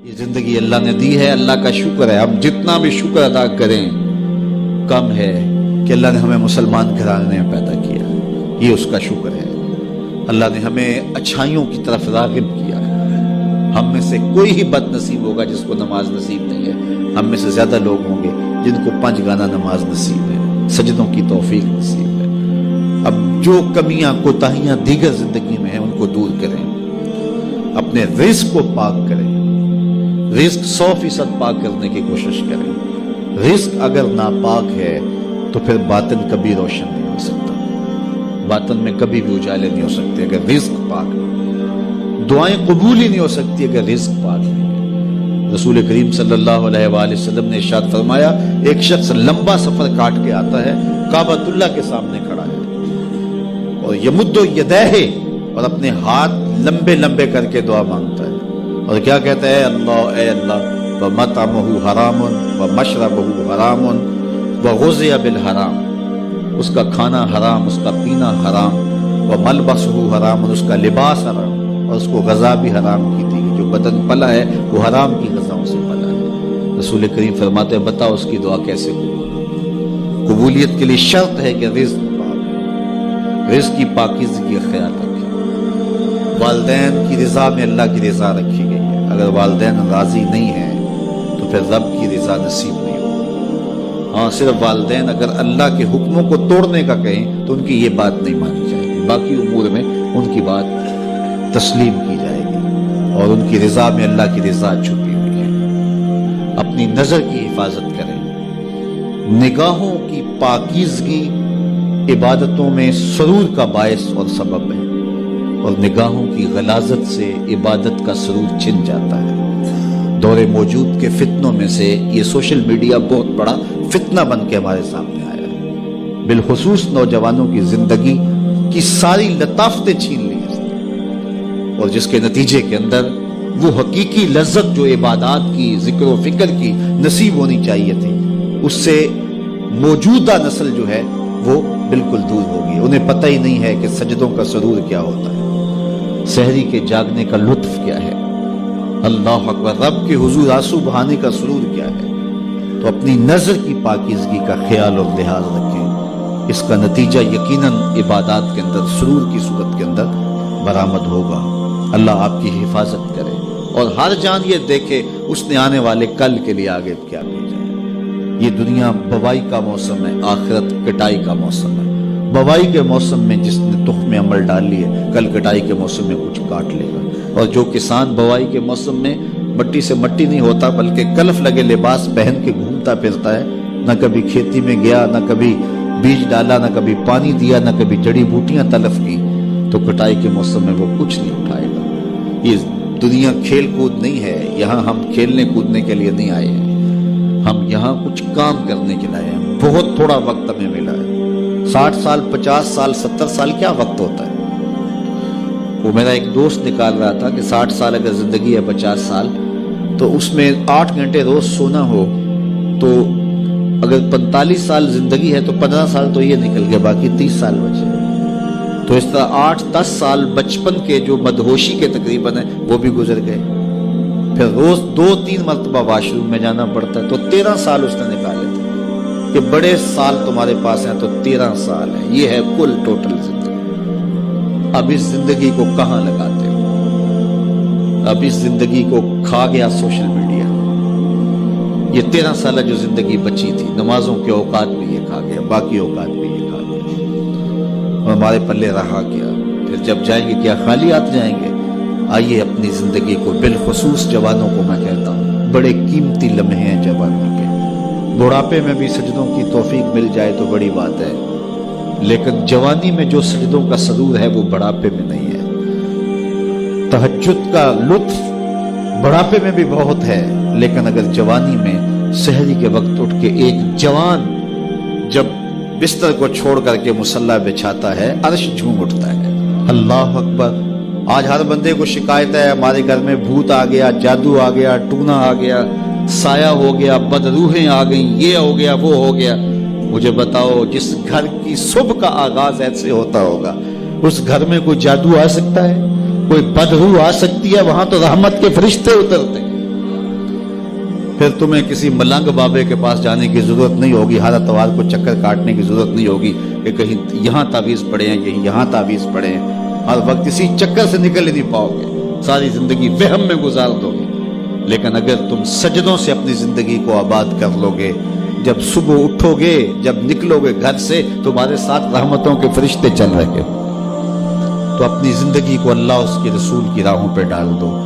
یہ زندگی اللہ نے دی ہے، اللہ کا شکر ہے. ہم جتنا بھی شکر ادا کریں کم ہے کہ اللہ نے ہمیں مسلمان گھرانے میں پیدا کیا. یہ اس کا شکر ہے. اللہ نے ہمیں اچھائیوں کی طرف راغب کیا. ہم میں سے کوئی ہی بد نصیب ہوگا جس کو نماز نصیب نہیں ہے. ہم میں سے زیادہ لوگ ہوں گے جن کو 5 گانا نماز نصیب ہے، سجدوں کی توفیق نصیب ہے. اب جو کمیاں کوتاہیاں دیگر زندگی میں ہیں ان کو دور کریں، اپنے رزق کو پاک کریں، رزق 100% پاک کرنے کی کوشش کریں. رزق اگر ناپاک ہے تو پھر باطن کبھی روشن نہیں ہو سکتا، باطن میں کبھی بھی اجالے نہیں ہو سکتے اگر رزق پاک نہیں. دعائیں قبول ہی نہیں ہو سکتی اگر رزق پاک نہیں ہے. رسول کریم صلی اللہ علیہ وآلہ وسلم نے ارشاد فرمایا، ایک شخص لمبا سفر کاٹ کے آتا ہے، کعبۃ اللہ کے سامنے کھڑا ہے اور یمد یدیہ، اور اپنے ہاتھ لمبے لمبے کر کے دعا مانگتا ہے اور کیا کہتا ہے؟ اللہ، اے اللہ، وَمَطْعَمُهُ حَرَامٌ وَمَشْرَبُهُ حَرَامٌ وَغُذِّيَ بِالْحَرَامِ. اس کا کھانا حرام، اس کا پینا حرام. وَمَلْبَسُهُ حَرَامٌ، اس کا لباس حرام، اور اس کو غذا بھی حرام کی دی. جو بدن پلا ہے وہ حرام کی غذاؤں سے پلا ہے. رسول کریم فرماتے ہیں بتاؤ اس کی دعا کیسے قبول؟ قبولیت کے لیے شرط ہے کہ رزق پاک، رزق کی پاکیزگی کا خیال رکھیں. والدین کی رضا میں اللہ کی رضا رکھی گئی ہے. اگر والدین راضی نہیں ہیں تو پھر رب کی رضا نصیب نہیں ہوگی. ہاں، صرف والدین اگر اللہ کے حکموں کو توڑنے کا کہیں تو ان کی یہ بات نہیں مانی جائے گی. باقی امور میں ان کی بات تسلیم کی جائے گی اور ان کی رضا میں اللہ کی رضا چھپی ہوئی ہے. اپنی نظر کی حفاظت کریں. نگاہوں کی پاکیزگی عبادتوں میں سرور کا باعث اور سبب ہے، اور نگاہوں کی غلاظت سے عبادت کا سرور چھن جاتا ہے. دور موجود کے فتنوں میں سے یہ سوشل میڈیا بہت بڑا فتنہ بن کے ہمارے سامنے آیا ہے. بالخصوص نوجوانوں کی زندگی کی ساری لطافتیں چھین لی اس نے، اور جس کے نتیجے کے اندر وہ حقیقی لذت جو عبادات کی، ذکر و فکر کی نصیب ہونی چاہیے تھی، اس سے موجودہ نسل جو ہے وہ بالکل دور ہوگی. انہیں پتہ ہی نہیں ہے کہ سجدوں کا سرور کیا ہوتا ہے، سحری کے جاگنے کا لطف کیا ہے، اللہ اکبر، رب کے حضور آنسو بہانے کا سرور کیا ہے. تو اپنی نظر کی پاکیزگی کا خیال اور لحاظ رکھیں. اس کا نتیجہ یقیناً عبادات کے اندر سرور کی صورت کے اندر برآمد ہوگا. اللہ آپ کی حفاظت کرے اور ہر جان یہ دیکھے اس نے آنے والے کل کے لیے آگے کیا بھیجا ہے. یہ دنیا بوائی کا موسم ہے، آخرت کٹائی کا موسم ہے. بوائی کے موسم میں جس نے تخم عمل ڈال لی ہے، کل کٹائی کے موسم میں کچھ کاٹ لے گا. اور جو کسان بوائی کے موسم میں مٹی سے مٹی نہیں ہوتا بلکہ کلف لگے لباس پہن کے گھومتا پھرتا ہے، نہ کبھی کھیتی میں گیا، نہ کبھی بیج ڈالا، نہ کبھی پانی دیا، نہ کبھی جڑی بوٹیاں تلف کی، تو کٹائی کے موسم میں وہ کچھ نہیں اٹھائے گا. یہ دنیا کھیل کود نہیں ہے. یہاں ہم کھیلنے کودنے کے لیے نہیں آئے ہیں، ہم یہاں کچھ کام کرنے کے لیے آئے ہیں. بہت تھوڑا وقت ہمیں ملا ہے. 60 سال، 50 سال، 70 سال کیا وقت ہوتا ہے؟ وہ میرا ایک دوست نکال رہا تھا کہ 60 سال اگر زندگی ہے، 50 سال، تو اس میں 8 گھنٹے روز سونا ہو تو اگر 45 سال زندگی ہے تو 15 سال تو یہ نکل گئے، باقی 30 سال بچے. تو اس طرح 8-10 سال بچپن کے جو مدہوشی کے تقریباً ہیں وہ بھی گزر گئے. پھر روز 2-3 مرتبہ واش روم میں جانا پڑتا ہے، تو 13 سال اس نے نکالے تھے. کہ بڑے سال تمہارے پاس ہیں تو 13 سال ہیں. یہ ہے کل ٹوٹل زندگی. اب اس زندگی کو کہاں لگاتے ہو؟ اب اس زندگی کو کھا گیا سوشل میڈیا. یہ 13 سالہ جو زندگی بچی تھی، نمازوں کے اوقات بھی یہ کھا گیا، باقی اوقات بھی یہ کھا گیا، اور ہمارے پلے رہا کیا. پھر جب جائیں گے کیا خالی ہاتھ جائیں گے؟ آئیے اپنی زندگی کو، بالخصوص جوانوں کو میں کہتا ہوں، بڑے قیمتی لمحے ہیں جوانی کے. بڑھاپے میں بھی سجدوں کی توفیق مل جائے تو بڑی بات ہے، لیکن جوانی میں جو سجدوں کا سرور ہے وہ بڑھاپے میں نہیں ہے. تہجد کا لطف بڑھاپے میں بھی بہت ہے، لیکن اگر جوانی میں سحری کے وقت اٹھ کے ایک جوان جب بستر کو چھوڑ کر کے مصلی بچھاتا ہے، عرش جھوم اٹھتا ہے. اللہ اکبر. آج ہر بندے کو شکایت ہے ہمارے گھر میں بھوت آ گیا، جادو آ گیا، ٹونا آ گیا، سایہ ہو گیا، بدروحیں آ گئیں، یہ ہو گیا، وہ ہو گیا. مجھے بتاؤ، جس گھر کی صبح کا آغاز ایسے ہوتا ہوگا اس گھر میں کوئی جادو آ سکتا ہے؟ کوئی بدروح آ سکتی ہے؟ وہاں تو رحمت کے فرشتے اترتے ہیں. پھر تمہیں کسی ملنگ بابے کے پاس جانے کی ضرورت نہیں ہوگی، ہر اتوار کو چکر کاٹنے کی ضرورت نہیں ہوگی کہ کہیں یہاں تعویذ پڑے ہیں، کہیں یہاں تعویذ پڑے ہیں۔ ہر وقت اسی چکر سے نکل ہی نہیں پاؤ گے، ساری زندگی وہم میں گزار دو گے۔ لیکن اگر تم سجدوں سے اپنی زندگی کو آباد کر لو گے، جب صبح اٹھو گے، جب نکلو گے گھر سے، تمہارے ساتھ رحمتوں کے فرشتے چل رہے ہیں، تو اپنی زندگی کو اللہ اس کے رسول کی راہوں پہ ڈال دو۔